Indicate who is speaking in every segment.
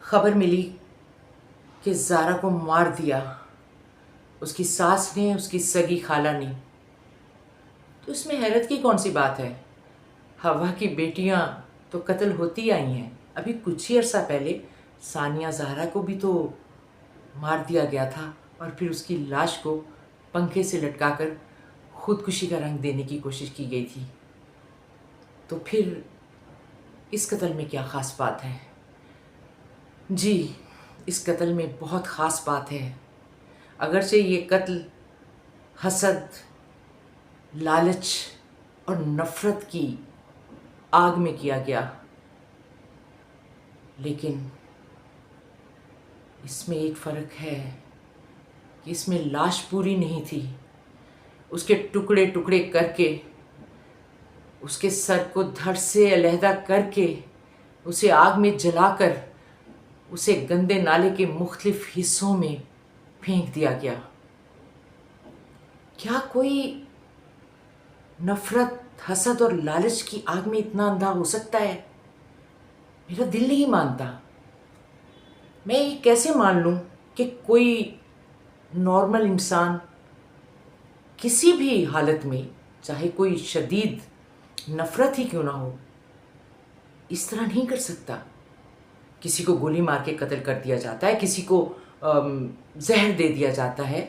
Speaker 1: خبر ملی کہ زارا کو مار دیا اس کی ساس نے، اس کی سگی خالہ نے۔ تو اس میں حیرت کی کون سی بات ہے؟ حوا کی بیٹیاں تو قتل ہوتی آئی ہیں۔ ابھی کچھ ہی عرصہ پہلے ثانیہ زہرا کو بھی تو مار دیا گیا تھا، اور پھر اس کی لاش کو پنکھے سے لٹکا کر خودکشی کا رنگ دینے کی کوشش کی گئی تھی۔ تو پھر اس قتل میں کیا خاص بات ہے؟ جی، اس قتل میں بہت خاص بات ہے۔ اگرچہ یہ قتل حسد، لالچ اور نفرت کی آگ میں کیا گیا، لیکن اس میں ایک فرق ہے کہ اس میں لاش پوری نہیں تھی۔ اس کے ٹکڑے ٹکڑے کر کے، اس کے سر کو دھڑ سے علیحدہ کر کے، اسے آگ میں جلا کر اسے گندے نالے کے مختلف حصوں میں پھینک دیا گیا۔ کیا کوئی نفرت، حسد اور لالچ کی آگ میں اتنا اندھا ہو سکتا ہے؟ میرا دل نہیں مانتا۔ میں یہ کیسے مان لوں کہ کوئی نارمل انسان کسی بھی حالت میں، چاہے کوئی شدید نفرت ہی کیوں نہ ہو، اس طرح نہیں کر سکتا۔ کسی کو گولی مار کے قتل کر دیا جاتا ہے، کسی کو زہر دے دیا جاتا ہے،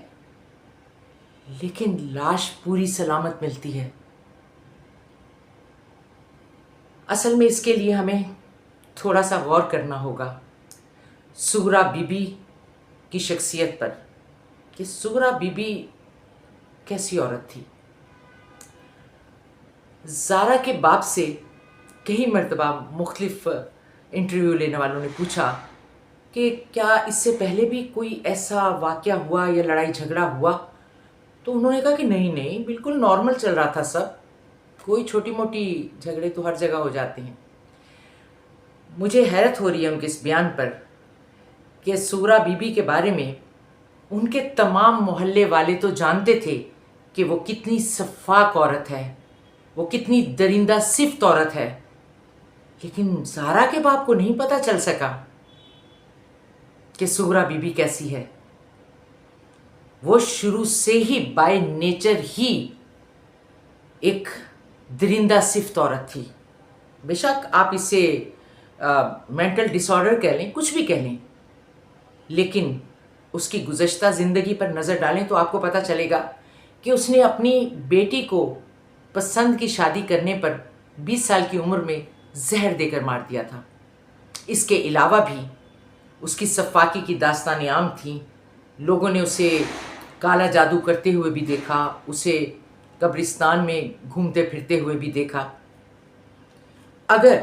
Speaker 1: لیکن لاش پوری سلامت ملتی ہے۔ اصل میں اس کے لیے ہمیں تھوڑا سا غور کرنا ہوگا سغرا بی بی کی شخصیت پر، کہ سغرا بی بی کیسی عورت تھی۔ زارا کے باپ سے کئی مرتبہ مختلف انٹرویو لینے والوں نے پوچھا کہ کیا اس سے پہلے بھی کوئی ایسا واقعہ ہوا یا لڑائی جھگڑا ہوا؟ تو انہوں نے کہا کہ نہیں، بالکل نارمل چل رہا تھا سب، کوئی چھوٹی موٹی جھگڑے تو ہر جگہ ہو جاتے ہیں۔ مجھے حیرت ہو رہی ہے ان کے اس بیان پر کہ سغرا بی بی کے بارے میں ان کے تمام محلے والے تو جانتے تھے کہ وہ کتنی سفاک عورت ہے، وہ کتنی درندہ صفت عورت ہے، لیکن زارا کے باپ کو نہیں پتہ چل سکا کہ سغرا بی بی کیسی ہے۔ وہ شروع سے ہی بائی نیچر ہی ایک درندہ صفت عورت تھی۔ بے شک آپ اسے مینٹل ڈس آرڈر کہہ لیں، کچھ بھی کہہ لیں، لیکن اس کی گزشتہ زندگی پر نظر ڈالیں تو آپ کو پتہ چلے گا کہ اس نے اپنی بیٹی کو پسند کی شادی کرنے پر 20 سال کی عمر میں زہر دے کر مار دیا تھا۔ اس کے علاوہ بھی اس کی سفاکی کی داستانیں عام تھیں۔ لوگوں نے اسے کالا جادو کرتے ہوئے بھی دیکھا، اسے قبرستان میں گھومتے پھرتے ہوئے بھی دیکھا۔ اگر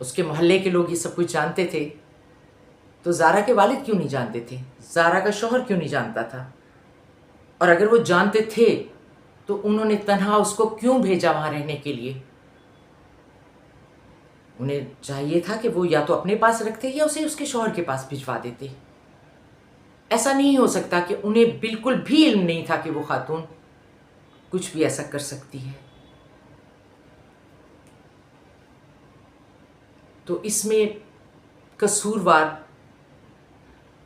Speaker 1: اس کے محلے کے لوگ یہ سب کچھ جانتے تھے تو زارا کے والد کیوں نہیں جانتے تھے؟ زارا کا شوہر کیوں نہیں جانتا تھا؟ اور اگر وہ جانتے تھے تو انہوں نے تنہا اس کو کیوں بھیجا وہاں رہنے کے لیے؟ انہیں چاہیے تھا کہ وہ یا تو اپنے پاس رکھتے یا اسے اس کے شوہر کے پاس بھجوا دیتے۔ ایسا نہیں ہو سکتا کہ انہیں بالکل بھی علم نہیں تھا کہ وہ خاتون کچھ بھی ایسا کر سکتی ہے۔ تو اس میں قصوروار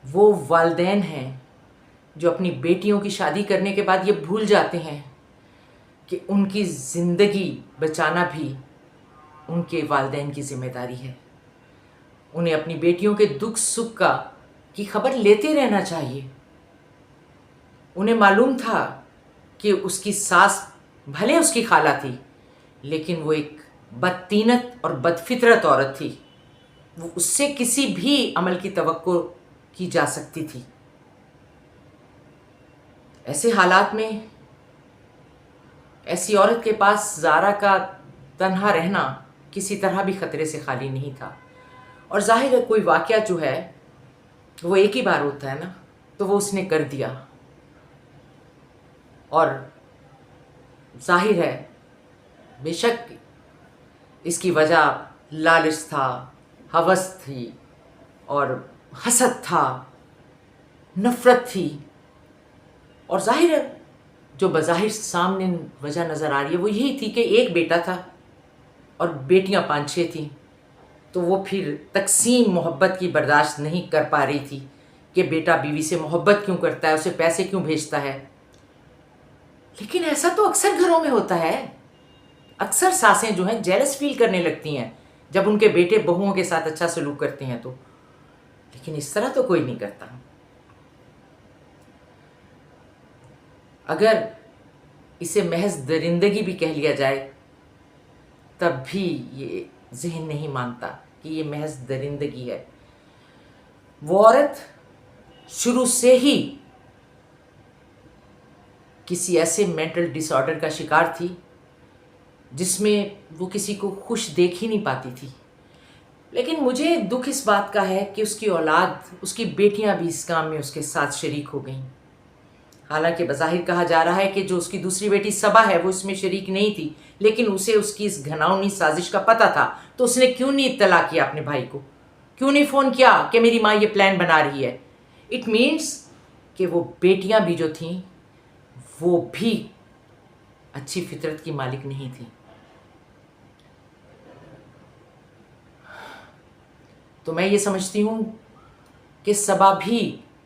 Speaker 1: وہ والدین ہیں جو اپنی بیٹیوں کی شادی کرنے کے بعد یہ بھول جاتے ہیں کہ ان کی زندگی بچانا بھی ان کے والدین کی ذمہ داری ہے۔ انہیں اپنی بیٹیوں کے دکھ سکھ کی خبر لیتے رہنا چاہیے۔ انہیں معلوم تھا کہ اس کی ساس بھلے اس کی خالہ تھی، لیکن وہ ایک بدطینت اور بدفطرت عورت تھی، وہ اس سے کسی بھی عمل کی توقع کی جا سکتی تھی۔ ایسے حالات میں ایسی عورت کے پاس زارا کا تنہا رہنا کسی طرح بھی خطرے سے خالی نہیں تھا۔ اور ظاہر ہے کوئی واقعہ جو ہے وہ ایک ہی بار ہوتا ہے نا، تو وہ اس نے کر دیا۔ اور ظاہر ہے بے شک اس کی وجہ لالچ تھا، ہوس تھی اور حسد تھا، نفرت تھی۔ اور ظاہر ہے جو بظاہر سامنے وجہ نظر آ رہی ہے وہ یہی تھی کہ ایک بیٹا تھا اور بیٹیاں 5-6 تھیں۔ تو وہ پھر تقسیم محبت کی برداشت نہیں کر پا رہی تھی کہ بیٹا بیوی سے محبت کیوں کرتا ہے، اسے پیسے کیوں بھیجتا ہے۔ لیکن ایسا تو اکثر گھروں میں ہوتا ہے، اکثر ساسیں جو ہیں جیلس فیل کرنے لگتی ہیں جب ان کے بیٹے بہوؤں کے ساتھ اچھا سلوک کرتے ہیں تو، لیکن اس طرح تو کوئی نہیں کرتا۔ اگر اسے محض درندگی بھی کہہ لیا جائے تب بھی یہ ذہن نہیں مانتا کہ یہ محض درندگی ہے۔ وہ عورت شروع سے ہی کسی ایسے مینٹل ڈس آرڈر کا شکار تھی جس میں وہ کسی کو خوش دیکھ ہی نہیں پاتی تھی۔ لیکن مجھے دکھ اس بات کا ہے کہ اس کی اولاد، اس کی بیٹیاں بھی اس کام میں اس کے ساتھ شریک ہو گئیں۔ حالانکہ بظاہر کہا جا رہا ہے کہ جو اس کی دوسری بیٹی صبا ہے وہ اس میں شریک نہیں تھی، لیکن اسے اس کی اس گھناؤنی سازش کا پتہ تھا، تو اس نے کیوں نہیں اطلاع کیا اپنے بھائی کو، کیوں نہیں فون کیا کہ میری ماں یہ پلان بنا رہی ہے۔ اٹ مینس کہ وہ بیٹیاں بھی جو تھیں وہ بھی اچھی فطرت کی مالک نہیں تھیں۔ تو میں یہ سمجھتی ہوں کہ صبا بھی،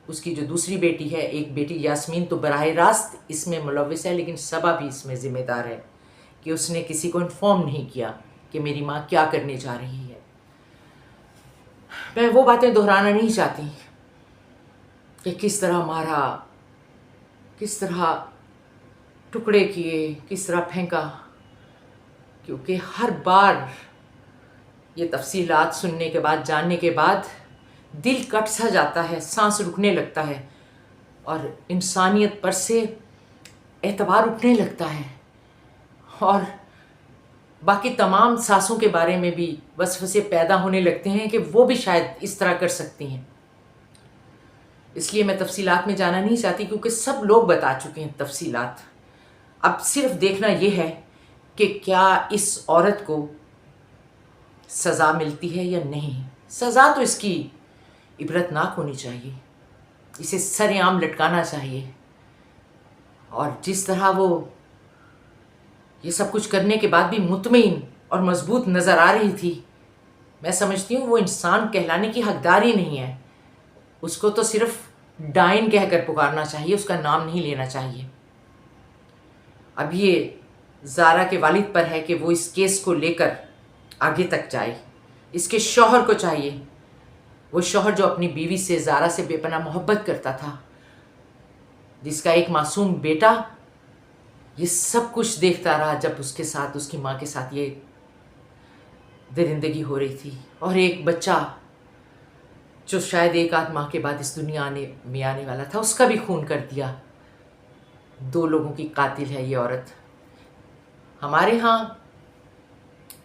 Speaker 1: اس کی جو دوسری بیٹی ہے، ایک بیٹی یاسمین تو براہ راست اس میں ملوث ہے، لیکن صبا بھی اس میں ذمہ دار ہے کہ اس نے کسی کو انفارم نہیں کیا کہ میری ماں کیا کرنے جا رہی ہے۔ میں وہ باتیں دہرانا نہیں چاہتی کہ کس طرح مارا، کس طرح ٹکڑے کیے، کس طرح پھینکا، کیونکہ ہر بار یہ تفصیلات سننے کے بعد، جاننے کے بعد دل کٹ سا جاتا ہے، سانس رکنے لگتا ہے اور انسانیت پر سے اعتبار اٹھنے لگتا ہے، اور باقی تمام ساسوں کے بارے میں بھی وسوسے پیدا ہونے لگتے ہیں کہ وہ بھی شاید اس طرح کر سکتی ہیں۔ اس لیے میں تفصیلات میں جانا نہیں چاہتی کیونکہ سب لوگ بتا چکے ہیں تفصیلات۔ اب صرف دیکھنا یہ ہے کہ کیا اس عورت کو سزا ملتی ہے یا نہیں۔ سزا تو اس کی عبرتناک ہونی چاہیے، اسے سر عام لٹکانا چاہیے، اور جس طرح وہ یہ سب کچھ کرنے کے بعد بھی مطمئن اور مضبوط نظر آ رہی تھی، میں سمجھتی ہوں وہ انسان کہلانے کی حقدار ہی نہیں ہے۔ اس کو تو صرف ڈائن کہہ کر پکارنا چاہیے، اس کا نام نہیں لینا چاہیے۔ اب یہ زارا کے والد پر ہے کہ وہ اس کیس کو لے کر آگے تک جائے۔ اس کے شوہر کو چاہیے، وہ شوہر جو اپنی بیوی سے، زارا سے بے پناہ محبت کرتا تھا، جس کا ایک معصوم بیٹا یہ سب کچھ دیکھتا رہا جب اس کے ساتھ، اس کی ماں کے ساتھ یہ درندگی ہو رہی تھی، اور ایک بچہ جو شاید ایک آدھ ماہ کے بعد اس دنیا میں آنے والا تھا، اس کا بھی خون کر دیا۔ 2 لوگوں کی قاتل ہے یہ عورت۔ ہمارے ہاں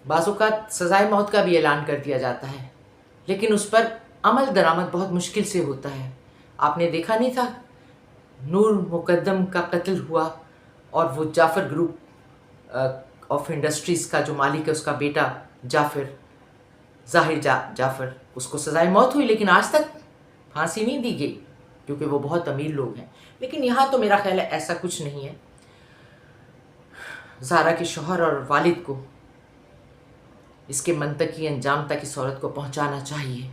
Speaker 1: بعض اوقات سزائے موت کا بھی اعلان کر دیا جاتا ہے، لیکن اس پر عمل درآمد بہت مشکل سے ہوتا ہے۔ آپ نے دیکھا نہیں تھا نور مقدم کا قتل ہوا، اور وہ جعفر گروپ آف انڈسٹریز کا جو مالک ہے، اس کا بیٹا جعفر، ظاہر جعفر، اس کو سزائے موت ہوئی، لیکن آج تک پھانسی نہیں دی گئی کیونکہ وہ بہت امیر لوگ ہیں۔ لیکن یہاں تو میرا خیال ہے ایسا کچھ نہیں ہے۔ زارا کے شوہر اور والد کو اس کے منطقی انجام تک اس عورت کو پہنچانا چاہیے۔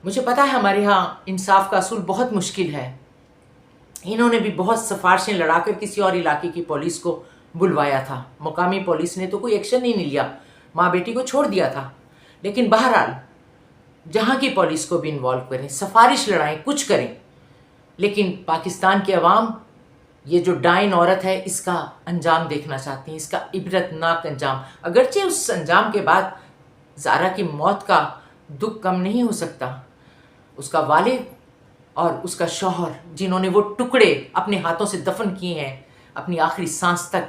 Speaker 1: مجھے پتا ہے ہمارے ہاں انصاف کا اصول بہت مشکل ہے۔ انہوں نے بھی بہت سفارشیں لڑا کر کسی اور علاقے کی پولیس کو بلوایا تھا، مقامی پولیس نے تو کوئی ایکشن ہی نہیں لیا، ماں بیٹی کو چھوڑ دیا تھا۔ لیکن بہرحال جہاں کی پولیس کو بھی انوالو کریں، سفارش لڑائیں، کچھ کریں، لیکن پاکستان کے عوام یہ جو ڈائن عورت ہے اس کا انجام دیکھنا چاہتی ہیں، اس کا عبرتناک انجام۔ اگرچہ اس انجام کے بعد زارا کی موت کا دکھ کم نہیں ہو سکتا، اس کا والد اور اس کا شوہر جنہوں نے وہ ٹکڑے اپنے ہاتھوں سے دفن کیے ہیں، اپنی آخری سانس تک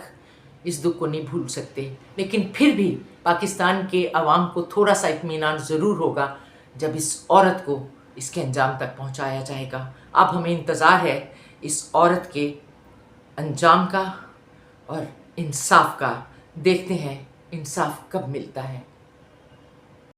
Speaker 1: اس دکھ کو نہیں بھول سکتے۔ لیکن پھر بھی پاکستان کے عوام کو تھوڑا سا اطمینان ضرور ہوگا جب اس عورت کو اس کے انجام تک پہنچایا جائے گا۔ اب ہمیں انتظار ہے اس عورت کے انجام کا اور انصاف کا۔ دیکھتے ہیں انصاف کب ملتا ہے۔